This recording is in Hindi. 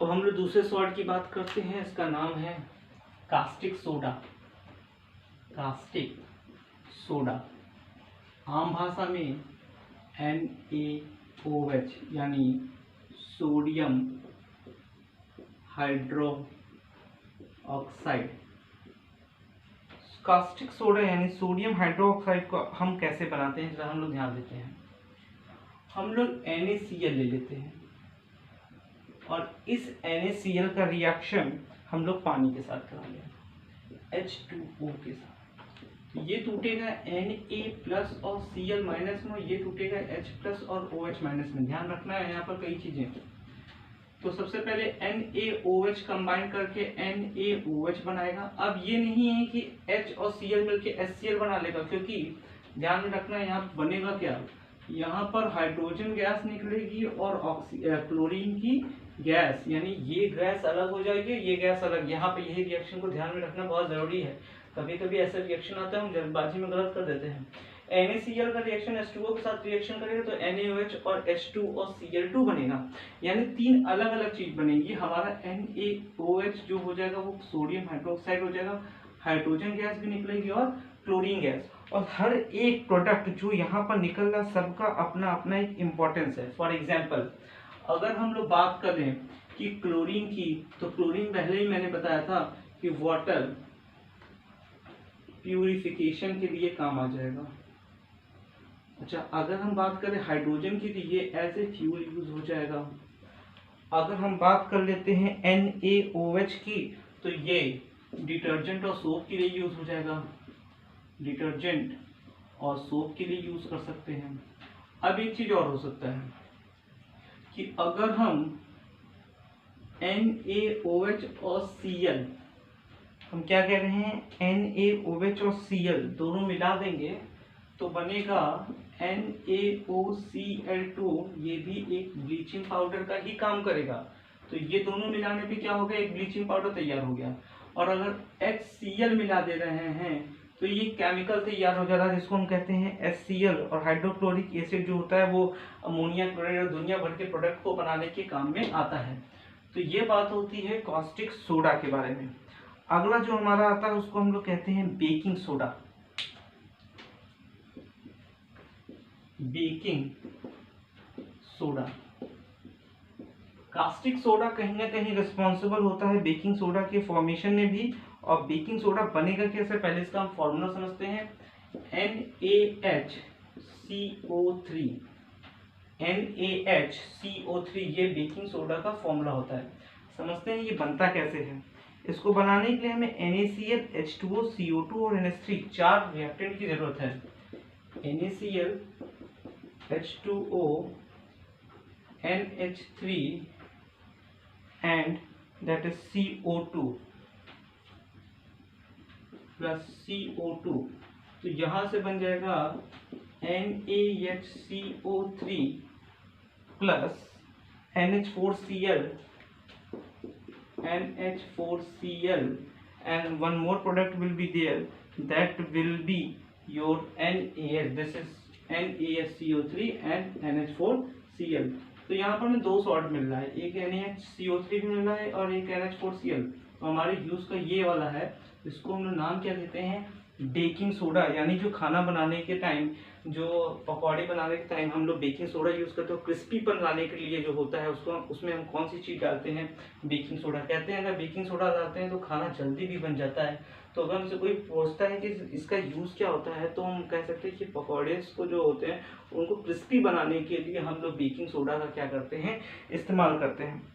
अब हम लोग दूसरे सॉल्ट की बात करते हैं। इसका नाम है कास्टिक सोडा। कास्टिक सोडा आम भाषा में NaOH यानी sodium hydro oxide. Caustic soda यानी सोडियम हाइड्रो ऑक्साइड को हम कैसे बनाते हैं, जरा हम लोग ध्यान देते हैं। हम लोग NaCl ले लेते हैं और इस NaCl का रिएक्शन हम लोग पानी के साथ कराएंगे, H2O के साथ। तो ये टूटेगा Na+ और Cl- में, ये टूटेगा H+ और OH- में। ध्यान रखना है यहाँ पर कई चीजें। तो सबसे पहले NaOH कंबाइन करके NaOH बनाएगा। अब ये नहीं है कि H और Cl मिलके HCl बना लेगा, क्योंकि ध्यान में रखना है यहाँ बनेगा क्या, यहाँ पर हाइड्रोजन गैस निकलेगी और क्लोरीन की गैस, यानी ये गैस अलग हो जाएगी, ये गैस अलग। यहाँ पे यही रिएक्शन को ध्यान में रखना बहुत जरूरी है। कभी कभी ऐसा रिएक्शन आता है हम जल्दबाजी में गलत कर देते हैं। NaCl का रिएक्शन H2O के साथ रिएक्शन करेगा तो NaOH और H2 और Cl2 बनेगा, यानी तीन अलग अलग चीज बनेगी। हमारा NaOH जो हो जाएगा वो सोडियम हाइड्रोक्साइड हो जाएगा, हाइड्रोजन गैस भी निकलेगी और क्लोरीन गैस। और हर एक प्रोडक्ट जो यहाँ पर निकल रहा सबका अपना अपना एक इम्पोर्टेंस है। फॉर एग्जाम्पल अगर हम लोग बात करें कि क्लोरीन की, तो क्लोरीन पहले ही मैंने बताया था कि वाटर प्यूरिफिकेशन के लिए काम आ जाएगा। अच्छा, अगर हम बात करें हाइड्रोजन की तो ये एज ए फ्यूल यूज हो जाएगा। अगर हम बात कर लेते हैं NaOH की, तो ये डिटर्जेंट और सोप के लिए यूज हो जाएगा, डिटर्जेंट और सोप के लिए यूज कर सकते हैं। अब एक चीज और हो सकता है कि अगर हम NaOH और Cl, हम क्या कह रहे हैं, NaOH और Cl दोनों मिला देंगे तो बनेगा NaOCl2। ये भी एक ब्लीचिंग पाउडर का ही काम करेगा। तो ये दोनों मिलाने पे क्या हो गया, एक ब्लीचिंग पाउडर तैयार हो गया। और अगर HCl मिला दे रहे हैं तो ये केमिकल तैयार हो जाता है जिसको हम कहते हैं HCl। और हाइड्रोक्लोरिक एसिड जो होता है वो अमोनिया क्लोराइड और दुनिया भर के प्रोडक्ट को बनाने के काम में आता है। तो ये बात होती है कास्टिक सोडा के बारे में। अगला जो हमारा आता है उसको हम लोग कहते हैं baking soda. Baking soda, caustic soda कहीं ना कहीं रिस्पॉन्सिबल होता है बेकिंग सोडा के फॉर्मेशन में भी। और बेकिंग सोडा बनेगा कैसे, पहले इसका हम फॉर्मूला समझते हैं। NaHCO3, NaHCO3 ये बेकिंग सोडा का फॉर्मूला होता है। समझते हैं ये बनता कैसे है। इसको बनाने के लिए हमें NaCl, H2O, CO2 और NH3 चार रिएक्टेंट की जरूरत है। NaCl, H2O, NH3 and that is CO2 plus CO2। तो यहां से बन जाएगा NaHCO3 plus NH4Cl, NH4Cl and one more product will be there, that will be your NaS, this is NaSCO3 and NH4Cl। तो यहाँ पर हमें दो सॉल्ट मिल रहा है, एक NaCO3 भी मिल रहा है और एक NH4Cl। तो हमारे यूज का ये वाला है, इसको हम लोग नाम क्या देते हैं, बेकिंग सोडा। यानी जो खाना बनाने के टाइम, जो पकौड़े बनाने के टाइम हम लोग बेकिंग सोडा यूज करते हो, क्रिस्पीपन लाने के लिए जो होता है उसको, उसमें हम कौन सी चीज डालते हैं, बेकिंग सोडा कहते हैं। अगर बेकिंग सोडा डालते हैं तो खाना जल्दी भी बन जाता है। तो अगर हमसे कोई पूछता है कि इसका यूज क्या होता है तो हम कह सकते हैं कि पकौड़े को जो होते हैं उनको क्रिस्पी बनाने के लिए हम लोग बेकिंग सोडा का क्या करते हैं, इस्तेमाल करते हैं।